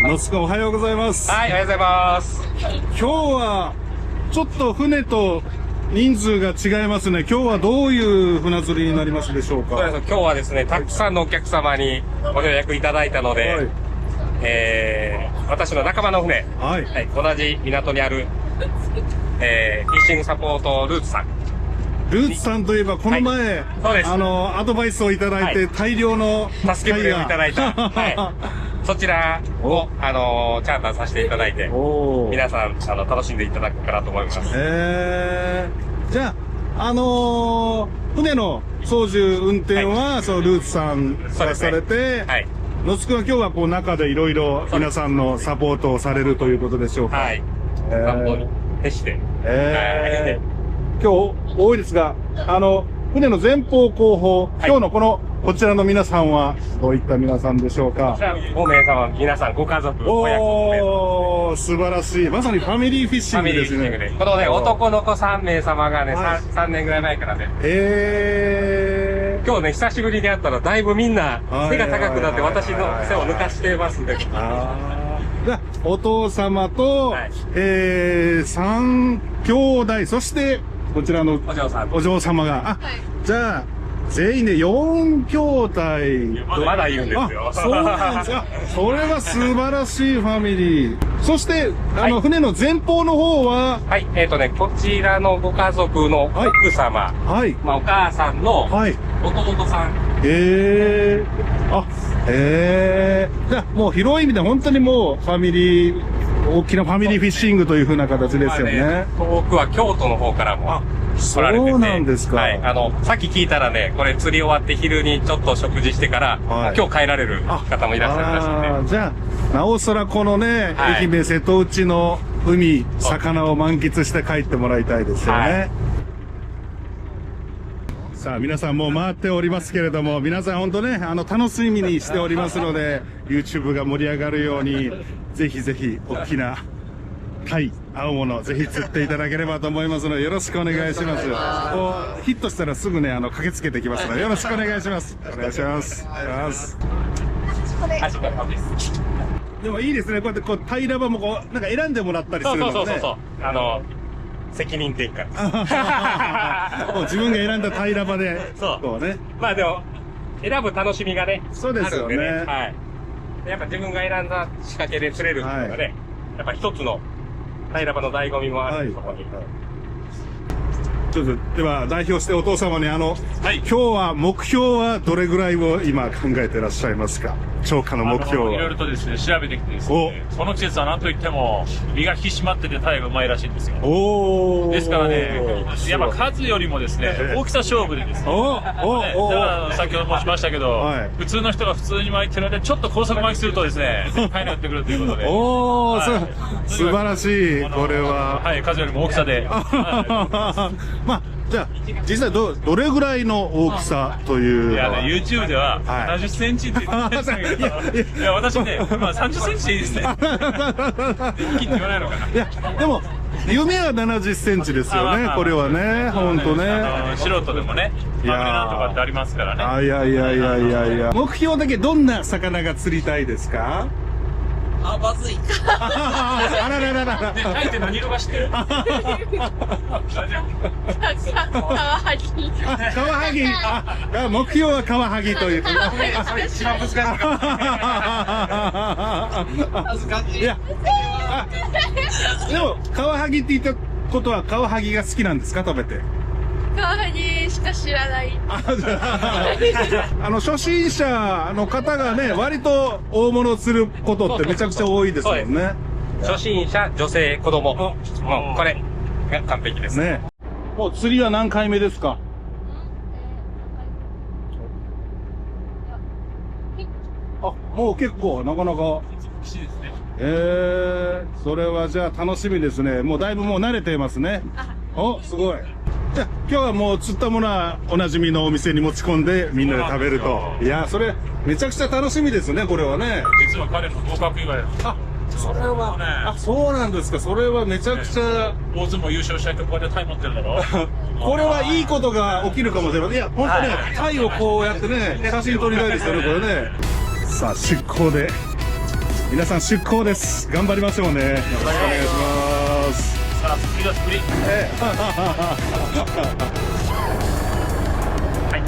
野塚おはようございます。はい、おはようございます。今日はちょっと船と人数が違いますね。今日はどういう船釣りになりますでしょうか。そうです。今日はですね、たくさんのお客様にご予約いただいたので、はい、私の仲間の船、はい、同じ港にある、フィッシングサポートルーツさん。ルーツさんといえばこの前、はい、アドバイスをいただいて、はい、大量の助け舟をいただいた、はい、そちらをチャーターさせていただいて、皆さん楽しんでいただくかなと思います。じゃあ船の操縦運転は、はい、そうルーツさんがされて、はい、野津くんは今日はこう中でいろいろ皆さんのサポートをされるということでしょうか。はい。サポートに徹して。今日多いですが、船の前方後方、はい、今日のこちらの皆さんはどういった皆さんでしょうか。こちら5名様、皆さんご家族、親子、素晴らしい。まさにファミリーフィッシングですね。このね、男の子3名様がね、3年ぐらい前からね。今日ね、久しぶりに会ったらだいぶみんな背が高くなって私の背を抜かしてますんで。お父様と、はい、3兄弟、そしてこちらのお嬢様が、はい、じゃあ全員で4兄弟。まだいるんですよ。そうなんですか。それは素晴らしいファミリー。そしてはい、船の前方の方は、はい、こちらのご家族の奥様、はい、お母さんの弟さん。じゃあもう広い意味で本当にもうファミリー、大きなファミリーフィッシングという風な形ですよね。遠くは京都の方からも来られてて。そうなんですか。はい。さっき聞いたらね、これ釣り終わって昼にちょっと食事してから、はい、今日帰られる方もいらっしゃるらしいんで。じゃあ、なおさらこのね、はい、愛媛瀬戸内の海、魚を満喫して帰ってもらいたいですよね。はい、さあ皆さんもう回っておりますけれども、皆さん本当ね、楽しみにしておりますので、YouTube が盛り上がるように、ぜひぜひ大きな貝、青物、ぜひ釣っていただければと思いますので、よろしくお願いします。ヒットしたらすぐね、駆けつけてきますので、よろしくお願いします。お願いします。でもいいですね、こうやって平場もなんか選んでもらったりするのね。そう。責任転嫁。もう自分が選んだ平場で、そうね。まあでも、選ぶ楽しみがね、そうですよね。はい。やっぱ自分が選んだ仕掛けで釣れるっていうのがね、やっぱ一つの平場の醍醐味もある、そこに。ちょっと、では代表してお父様に今日は目標はどれぐらいを今考えていらっしゃいますか。超過の目標は。いろいろとですね、調べてきてですね、この季節は何と言っても、身が引き締まっててタイがうまいらしいんですよ。ですからね、やっぱ数よりもですね、大きさ勝負でですね、だから先ほど申しましたけど、普通の人が普通に巻いてるので、ちょっと高速巻きするとですね、タイになってくるということで。素晴らしい、これは。はい、数よりも大きさで。まあじゃあ実際どれぐらいの大きさといういやね、YouTube では70センチって言ってるんですけど、いや私ね、まあ30センチでいいですね。大きいって言わないのかな。いやでも夢は70センチですよね。これはね、本当ね。素人でもね、マグネなんとかってありますからね。いや。目標だけどんな魚が釣りたいですか。まずい。あらら。タイって何色が知ってる？カワハギ。カワハギ。目標はカワハギという。一番難しい。難しい。いや。でもカワハギって言ったことはカワハギが好きなんですか、食べて。カワハギしか知らない。初心者の方がね、割と大物を釣ることってめちゃくちゃ多いですもんね。初心者、女性、子供。もうこれが完璧です。ね。もう釣りは何回目ですか？もう結構なかなか。それはじゃあ楽しみですね。もうだいぶもう慣れてますね。すごい。じゃあ今日はもう釣ったものはおなじみのお店に持ち込んでみんなで食べると。いや、それめちゃくちゃ楽しみですね、これはね。実は彼の合格祝いです。それは、そうなんですか。それはめちゃくちゃ。大相撲優勝したいとこうやってタイ持ってるだろ。これはいいことが起きるかもしれません。いや、本当ね、タイをこうやってね、写真撮りたいですよね、これね。さあ、出港で。皆さん出港です。頑張りましょうね。よろしくお願いします。さあ、スピードスプリン。はい。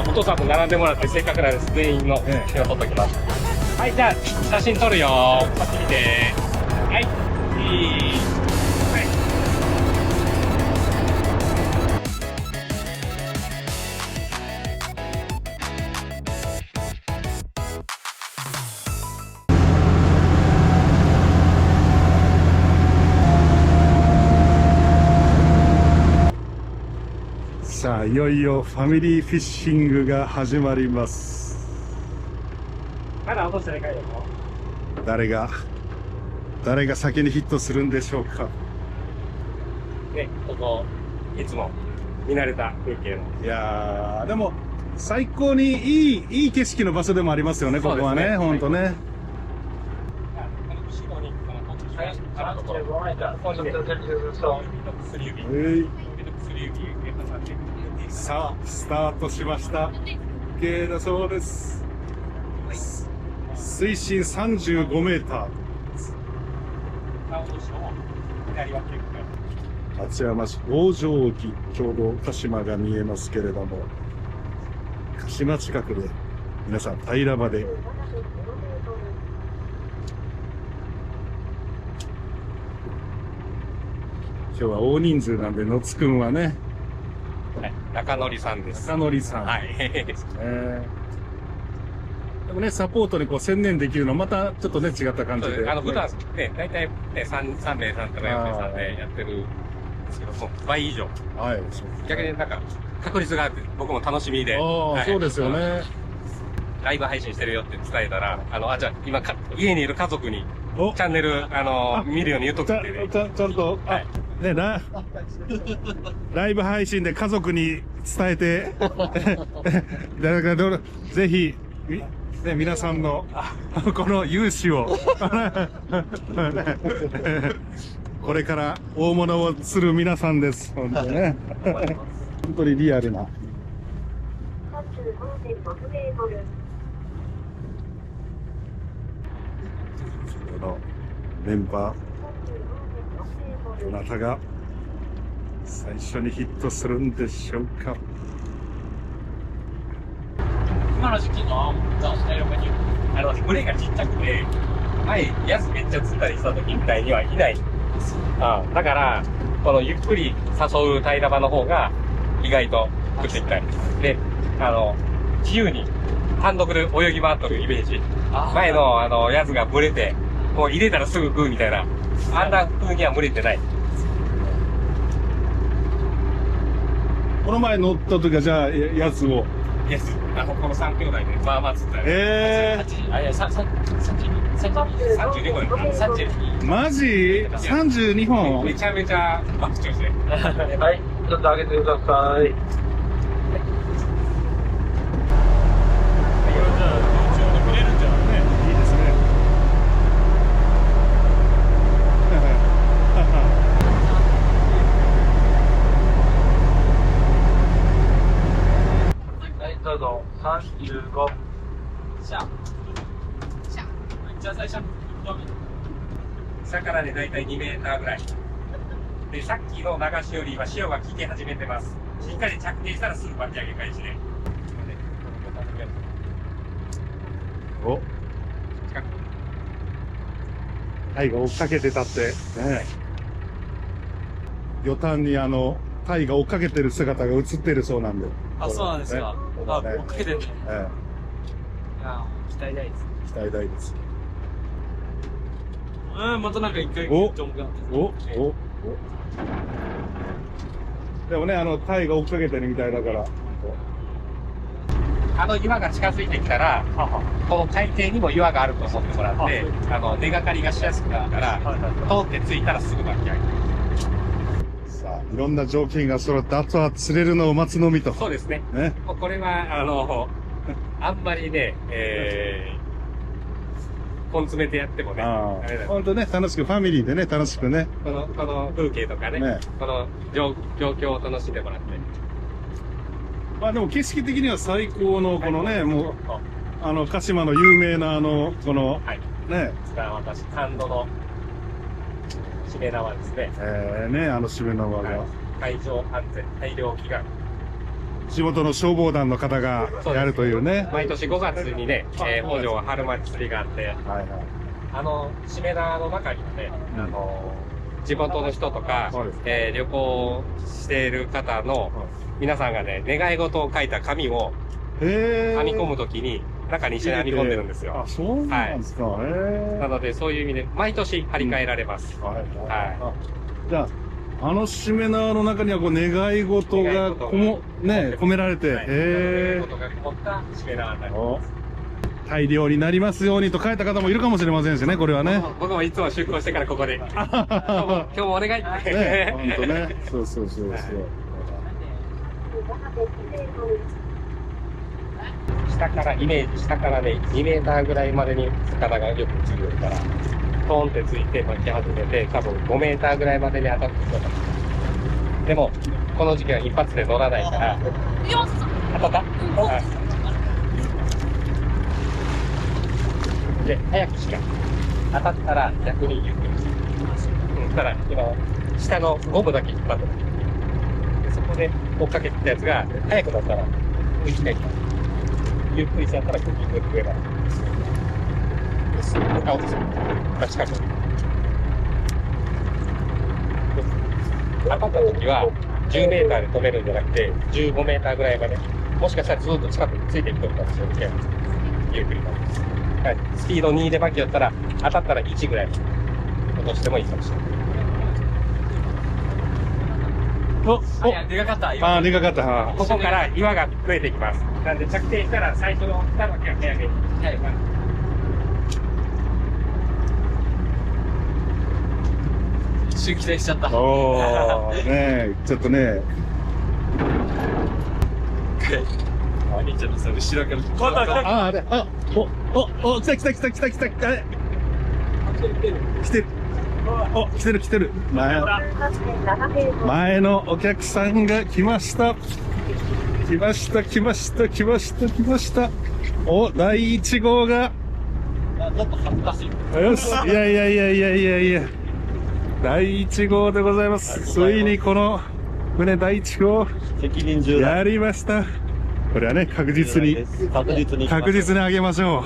お父さんと並んでもらって、せっかくなんです。全員の写真を撮っときます。はい、じゃあ、写真撮るよ。こっち見て。はい。はい。さあ、いよいよファミリーフィッシングが始まります。まだ落としてないかいよ。誰が先にヒットするんでしょうか。ね、ここ、いつも見慣れた風景の。いやー、でも、最高にいい景色の場所でもありますよね、ここはね、ほんとね。この後ろに、このところ、ここにね、薬指、薬指、さあ、スタートしました。OK だそうです。水深35メーター。松山市北条沖、ちょうど鹿島が見えますけれども、鹿島近くで皆さん平ら場で今日は大人数なんで、野津くんはね、はい、中則さんです。中則さん。はい。でもね、サポートにこう専念できるのはまたちょっとね、違った感じで。普段ね、大体ね、3名さんとか4名さんでやってるんですけど、もう倍以上。はい。逆になんか、確率があって、僕も楽しみで。はい、そうですよね。ライブ配信してるよって伝えたら、じゃあ、今家にいる家族に、チャンネル、見るように言っとくってね。ちゃんと、はい、ね、ライブ配信で家族に伝えて、ぜひ、ね、皆さんの、この勇姿を、これから大物を釣る皆さんです。本当にね。本当にリアルな。メンバー、どなたが最初にヒットするんでしょうか。今の時期の群れがちっちゃくて、前、ヤスめっちゃ釣ったりした時みたいにはいないんですよ。だから、このゆっくり誘う平ら場の方が意外と食っていきたい。で、自由に単独で泳ぎ回っとるイメージ。前のヤスが群れて、もう入れたらすぐ食うみたいな、あんな風には群れてない。この前乗った時はじゃあ、やつを。イエス。この3兄弟で、まあまあ釣ったよ。32本。マジ ?32 本めちゃめちゃ爆調して。はい、ちょっと上げてください。どうぞ、35。下からね、だいたい2メーターぐらい。で、さっきの流しよりは潮が効き始めてます。しっかり着底したらすぐ巻き上げ返しで。お、タイが追っかけてたって。ね、魚探にタイが追っかけてる姿が映ってるそうなんで。あ、そうなんですか。追っかけてる。期待大です。期待大です。またなんか一回、お。でもね、タイが追っかけてるみたいだから。岩が近づいてきたら、この海底にも岩があると思ってもらって、根がかりがしやすくなるから、通って着いたらすぐ巻き上げる。さあ、いろんな条件が揃って、あとは釣れるのを待つのみと。そうですね。ね。これは、あんまりね、根詰めてやってもね、本当ね、楽しく、ファミリーでね、楽しくね。この風景とかね、この状況を楽しんでもらって。まあでも景色的には最高のこのね、もう、鹿島の有名なこの、ね。こちら私、感動のしめ縄ですね。ね、あのしめ縄が。海上安全大量祈願。地元の消防団の方がやるというね。毎年5月にね、北条春祭りがあって、しめ縄の中にはね、地元の人とか、旅行している方の皆さんがね、願い事を書いた紙を編み込むときに、中に一緒に編み込んでるんですよ。あ、そうなんですか。なので、そういう意味で、毎年張り替えられます。じゃあ、あのしめ縄の中にはこう願い事が込められて、願い事がこもったしめ縄になります。大量になりますようにと書いた方もいるかもしれませんしね、これはね。僕もいつも出航してからここで。今日もお願い。ね、ほんとね。そうそうそうそう。下からイメージ、下からね、2メーターぐらいまでに魚がよく釣るから、トーンってついて巻き始めて、多分5メーターぐらいまでに当たってくる。でも、この時期は一発で乗らないから、当たった？で、早くしか。当たったら逆にゆっくり。ただ、今、下のゴムだけ引っ張ってでそこで追っかけてたやつが、早くなったら、浮いてない。ゆっくりしちゃったらクッキングで上ば。顔ですよ。近くに。当たった時は、10メーターで止めるんじゃなくて、15メーターぐらいまで。もしかしたらずっと近くについていくとかもしれない。ゆっくりなんです。はい、スピード2で巻き寄ったら、当たったら1ぐらい落としてもいいかもしれない。でかかった。あ、でかかった。ここから岩が増えていきます。なんで着底したら最初の下巻きは早めに。一瞬期待しちゃった。おー、ねちょっとね。お兄ちゃんのさ、後ろから。あれ、来た来た来た来た来た来た。来てる。来てる来てる。前のお客さんが来ました。来ました来ました来ました来ました。お、第1号が。ちょっと恥ずかしい。よし。いやいやいやいやいやいや。第1号でございます。ついにこの船第1号。責任重大。やりました。これはね、確実にあげましょ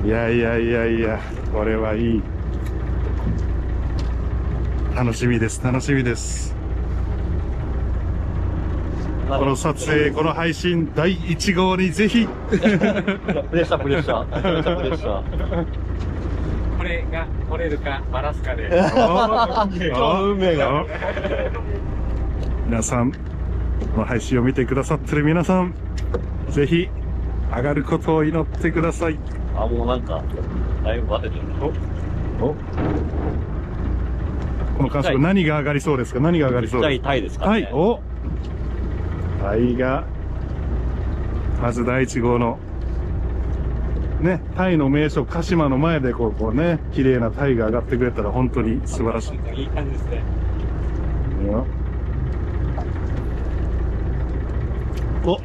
う。いやいやいやいや、これはいい。楽しみです、楽しみです。この撮影、この配信第1号にぜひ。プレッシャー、プレッシャー。プレッシャー。これが取れるかバラすかで。運命が。皆さん、この配信を見てくださってる皆さん、ぜひ上がることを祈ってください。あ、もうなんか、だいぶバテてる。この観測何が上がりそうですか？何が上がりそうですか？タイですか？はい、タイが、まず第1号の、ね、タイの名所、鹿島の前でこうね、綺麗なタイが上がってくれたら本当に素晴らしい。いい感じですね。お、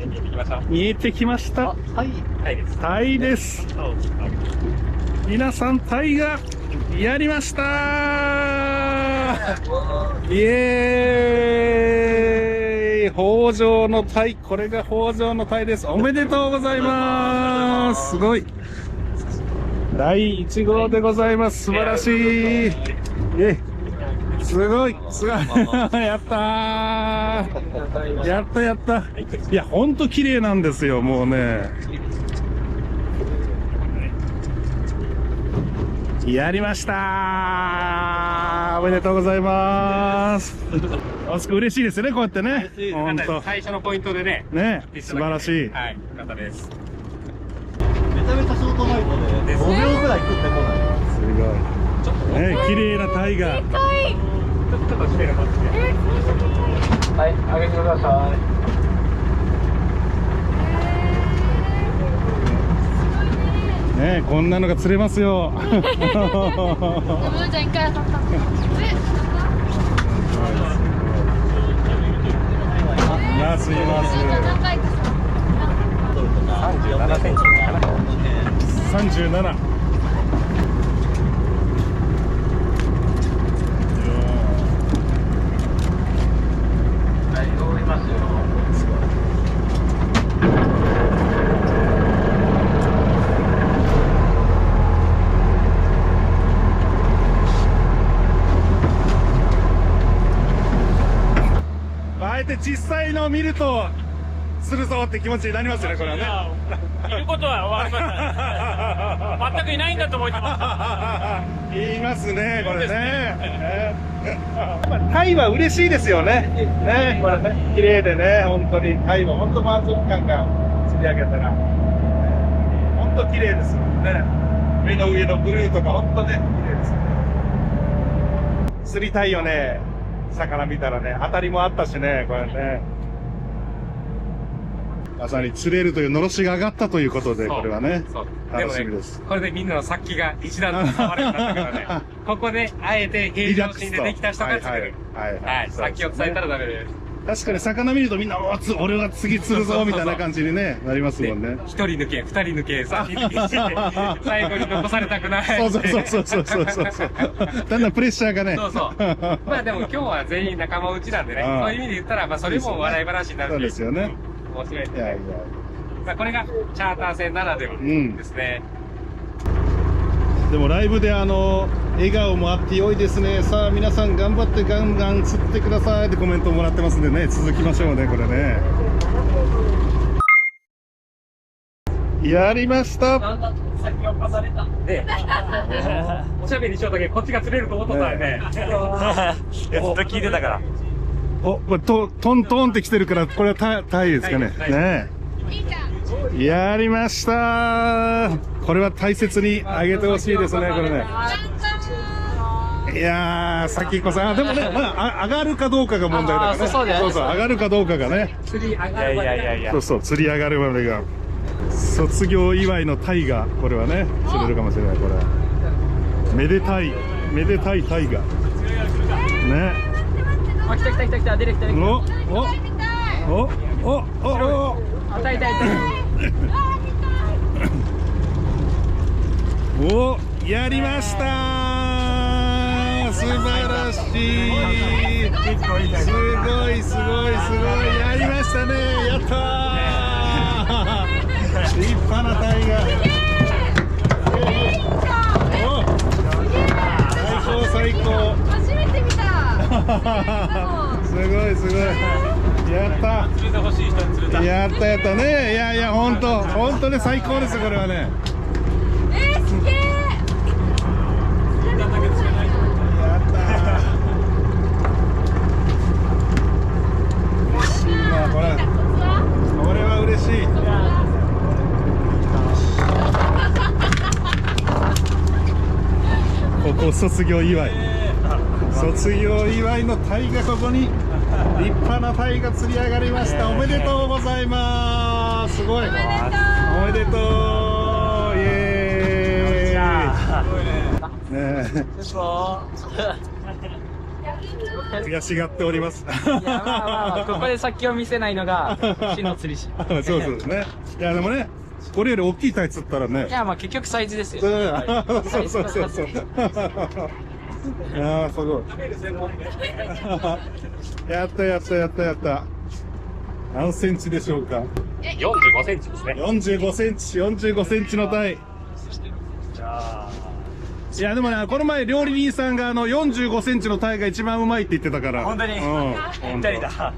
見えてきました。タイです。タイです。皆さん、タイがやりましたー。イエーイ。北条のタイ、これが北条のタイです。おめでとうございます。すごい。第1号でございます。素晴らしい。すごい、すごい。やったー。やったやった。いや、ほんと綺麗なんですよ、もうね。やりましたー。おめでとうございます。あそこ嬉しいですね、こうやってね。ほんと。最初のポイントでね。ね、素晴らしい。はい、よかったです。めちゃめちゃショートナイトで、5秒ぐらい食ってこない。すごい。ね、綺麗なタイが。ちょっとしてる感じで。はい、上げてください。ね、こんなのが釣れますよ。ブーちゃん一回当たった。いますいます。何回かさ。37センチかな。37。あえて実際の見るとするぞって気持ちになりますよね、これはね。いることは分かりました。全くいないんだと思ってま言いますね、これね。タイは嬉しいですよね。ね、これね、綺麗でね、本当にタイは本当満足感が釣り上げたら、本当綺麗ですよね。目の上のブルーとか本当ね、綺麗ですよね。釣りたいよね。魚見たらね、当たりもあったしね、これね。まさに釣れるというのろしが上がったということで、これはね、楽しみです。これでみんなの殺気が一段と変わるようになったからね。ここで、あえて平常心でできた人が釣れる。はい。殺気を伝えたらダメです。確かに魚見るとみんな、俺は次釣るぞみたいな感じにね、なりますもんね。一人抜け、二人抜け、三人抜けして、最後に残されたくない。そう。だんだんプレッシャーがね。そう。まあでも今日は全員仲間内なんでね、そういう意味で言ったら、まあそれも笑い話になるし。そうですよね。面白いですね。まあこれがチャーター船ならではですね。でもライブで笑顔もあって良いですね。さあ皆さん頑張ってガンガン釣ってくださいってコメントもらってますんでね、続きましょうね、これね。やりました。で、おしゃべりしようときこっちが釣れると思っとったよね。ずっと聞いてたから。これトントンって来てるから、これはタイですかね。ねえ。やりましたー。これは大切にあげてほしいですね、これね。いやー、さきこさん、でもね、まあ、上がるかどうかが問題だからね。そう、上がるかどうかがね。釣り上がるまで。そう、釣り上がるまでが。卒業祝いのタイが、これはね、釣れるかもしれない、これは。めでたいタイが。ね。あ、来た、出てきた。あ、いた。お、やりましたー。素晴らしい。すごい、やりましたね。やったー。立派なタイが。最高。初めて見た。すごい。やった。釣れてほしい人に釣れた。やったね。いや、本当ね、最高ですよ、これはね。すげえ。やったー。これは嬉しい。ここ卒業祝いのタイがここに立派なタイが釣り上がりました。おめでとうございます。すごい。おめでとう。イエーイ。ねえ。悔しがっております。まあ、ここで先を見せないのが真の釣り師。そうですね。いやでもね、これより大きいタイ釣ったらね。いや、まあ結局サイズですよ。そう。いやー、すごい。やった。何センチでしょうか。45センチですね。45センチのタイ。いやでもね、この前料理人さんが45センチのタイが一番うまいって言ってたから。本当に。ぴったりだ。